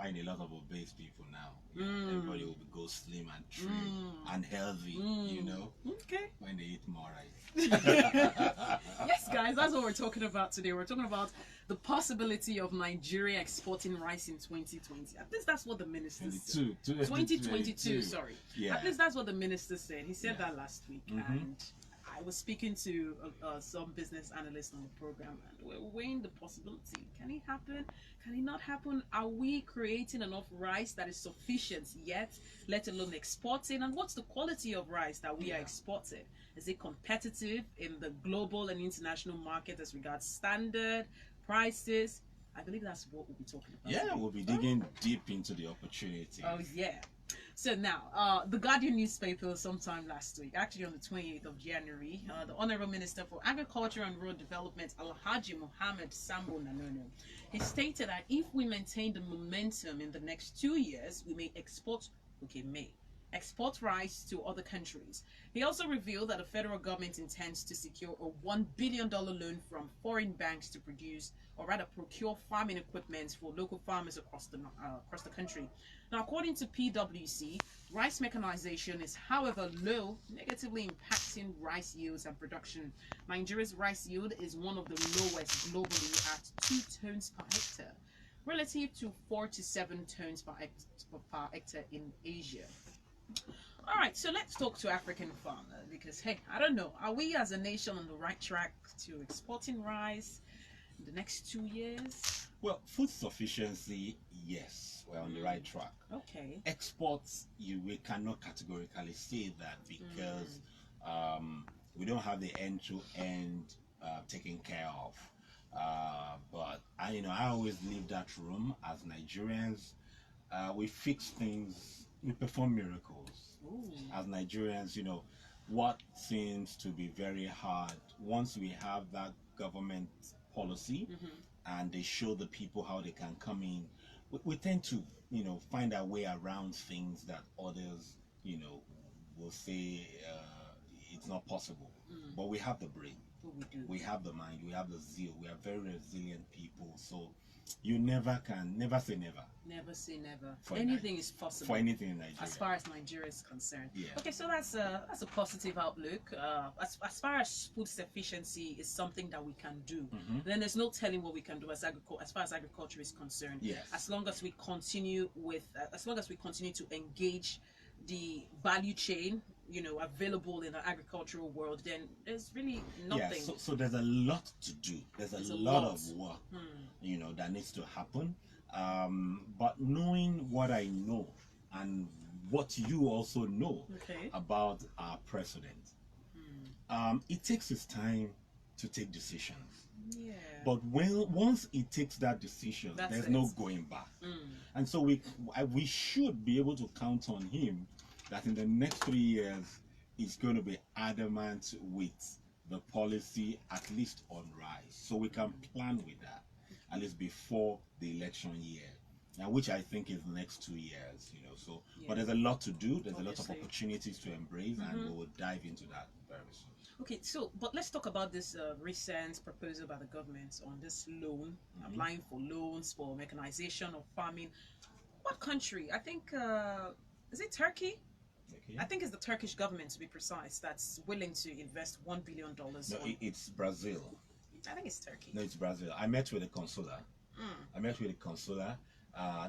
find a lot of obese people now. Everybody will go slim and trim and healthy, you know, when they eat more rice. Yes, guys, that's what we're talking about today. We're talking about the possibility of Nigeria exporting rice in 2020. At least that's what the minister said. 2022, sorry. Yeah. At least that's what the minister said. He said that last week. And I was speaking to some business analysts on the program, and we're weighing the possibility. Can it happen? Can it not happen? Are we creating enough rice that is sufficient yet, let alone exporting? And what's the quality of rice that we are exporting? Is it competitive in the global and international market as regards standard, prices? I believe that's what we'll be talking about. Yeah, today. we'll be digging deep into the opportunity. Oh, yeah. So now, the Guardian newspaper sometime last week, actually on the 28th of January, the Honorable Minister for Agriculture and Rural Development, Alhaji Mohammed Sambo Nanono, he stated that if we maintain the momentum in the next 2 years, we may export rice to other countries. He also revealed that the federal government intends to secure a $1 billion loan from foreign banks to produce, or rather procure, farming equipment for local farmers across the country. Now, according to PwC, rice mechanization is, however, low, negatively impacting rice yields and production. Nigeria's rice yield is one of the lowest globally at 2 tons per hectare, relative to 4 to 7 tons per hectare in Asia. All right, so let's talk to African farmer, because hey, I don't know, are we as a nation on the right track to exporting rice in the next 2 years? Well, food sufficiency, yes, we're on the right track. Okay. Exports, we cannot categorically say that, because we don't have the end-to-end taken care of. But I always leave that room. As Nigerians, we fix things, we perform miracles. Ooh. As Nigerians, what seems to be very hard, once we have that government policy and they show the people how they can come in, we tend to find our way around things that others will say it's not possible. But we have the brain, we have the mind, we have the zeal, we are very resilient people. So you never say never. Never say never. Anything is possible. For anything in Nigeria. As far as Nigeria is concerned. Yeah. Okay, so that's a positive outlook. As far as food sufficiency is something that we can do, then there's no telling what we can do as far as agriculture is concerned. Yes. As long as we continue to engage the value chain, available in the agricultural world, then there's really nothing. Yeah, so there's a lot to do. There's a lot of work, that needs to happen. But knowing what I know and what you also know about our president, it takes his time to take decisions. Yeah. But once he takes that decision, there's no going back. And so we should be able to count on him that in the next 3 years, he's going to be adamant with the policy, at least on rice. So we can plan with that, at least before the election year, now, which I think is the next 2 years, So, but there's a lot to do. There's a lot of opportunities to embrace, and we will dive into that very soon. Okay, but let's talk about this recent proposal by the government on this loan, applying for loans for mechanization of farming. What country? I think, is it Turkey? Okay. I think it's the Turkish government, to be precise, that's willing to invest $1 billion. No, it's Brazil. I think it's Turkey. No, it's Brazil. I met with the consular.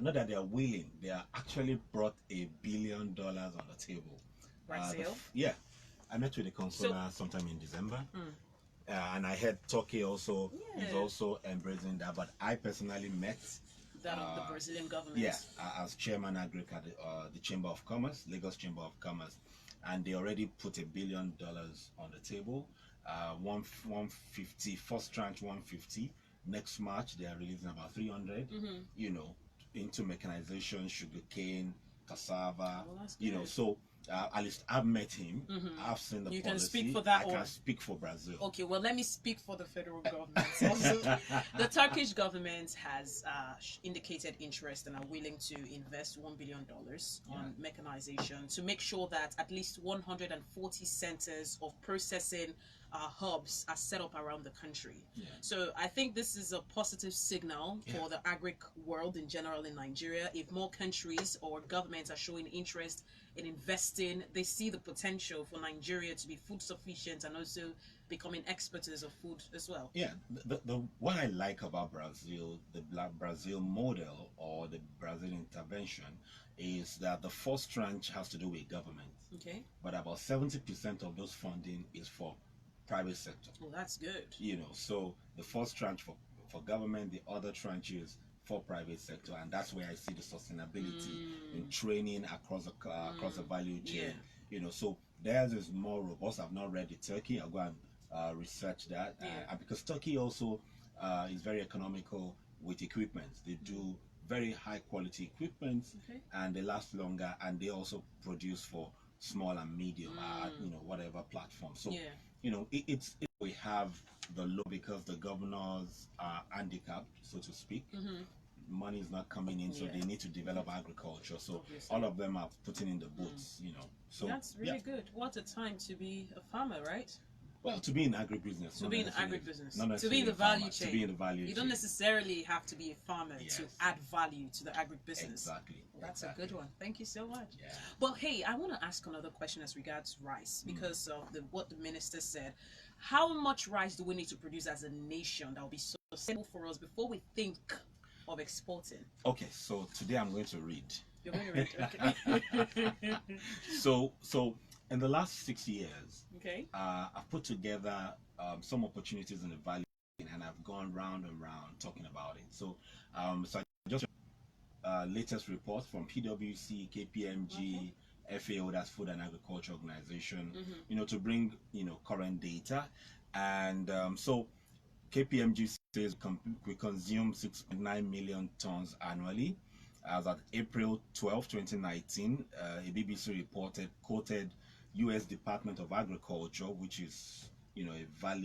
Not that they are willing, they are actually brought $1 billion on the table. Brazil? Yeah. I met with the consular sometime in December. And I heard Turkey also is also embracing that. But I personally met the Brazilian government. Yes, as chairman Agric at the Chamber of Commerce, Lagos Chamber of Commerce. And they already put $1 billion on the table. 150, first tranche 150. Next March they are releasing about 300. Into mechanization, sugarcane, cassava. So at least I've met him. I've seen the policy. You can speak for that. I can speak for Brazil. Okay, well, let me speak for the federal government. Also, the Turkish government has indicated interest and are willing to invest $1 billion on mechanization to make sure that at least 140 centers of processing hubs are set up around the country. Yeah. So I think this is a positive signal for the agric world in general in Nigeria. If more countries or governments are showing interest in investing, they see the potential for Nigeria to be food sufficient and also becoming exporters of food as well. Yeah, what I like about Brazil, the Brazil model or the Brazil intervention, is that the first tranche has to do with government. Okay. But about 70% of those funding is for private sector. Well, that's good. You know, so the first tranche for government, the other tranche is for private sector, and that's where I see the sustainability in training across the value chain. Yeah. You know, so theirs is more robust. I've not read the Turkey. I'll go and research that. Because Turkey also is very economical with equipment. They do very high quality equipment, and they last longer, and they also produce for small and medium, you know, whatever platform. So, you know, we have the law because the governors are handicapped, so to speak. Money is not coming in, so they need to develop agriculture. So all of them are putting in the boots, you know. So that's really good. What a time to be a farmer, right? Well, to be in agribusiness. To be in agribusiness. To be in the value chain. To be in the value chain. You don't necessarily have to be a farmer to add value to the agribusiness. Exactly. That's a good one. Thank you so much. Yeah. But hey, I want to ask another question as regards rice, because of what the minister said. How much rice do we need to produce as a nation that will be sustainable for us before we think of exporting? Okay, so today I'm going to read. You're going to read, okay. So in the last 6 years, I've put together some opportunities in the value chain, and I've gone round and round talking about it. So I just latest report from PwC, KPMG, FAO, that's Food and Agriculture Organization, you know, to bring, you know, current data. And so KPMG says we consume 6.9 million tons annually. As at April 12, 2019, a BBC report quoted U.S. Department of Agriculture, which is, you know, a valid